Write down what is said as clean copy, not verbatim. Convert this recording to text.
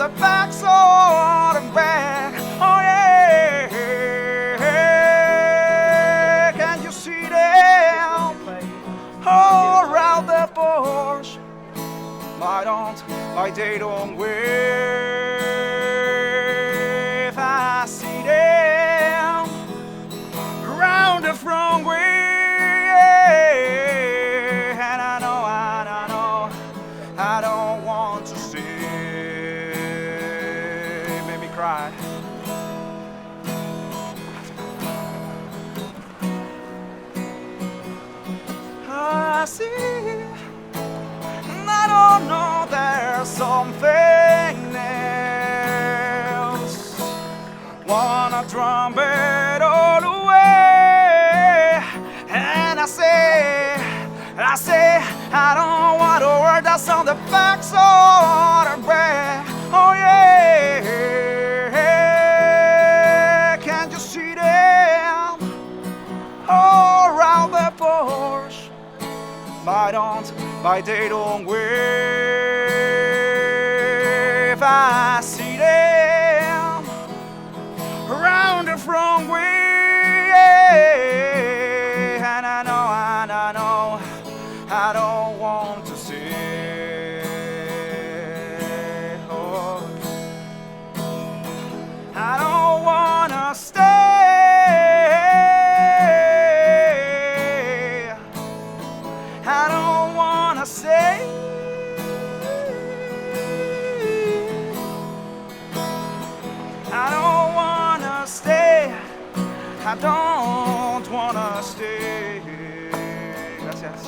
on the backs of the back. Oh yeah, can you see them all around the Porsche? Why they don't wave? I see them around the front way, and I know, I don't want to stay. Make me cry. I see. I don't know, there's something else. Wanna trumpet all the way, and I say, I don't want to word that's on the backs of the back. Oh yeah, can't you see them all around the Porsche? Why they don't wave? I see them around the front way, and I know, I don't want to say, oh, I don't wanna stay. I don't wanna stay. I don't wanna stay. I don't wanna stay. Gracias.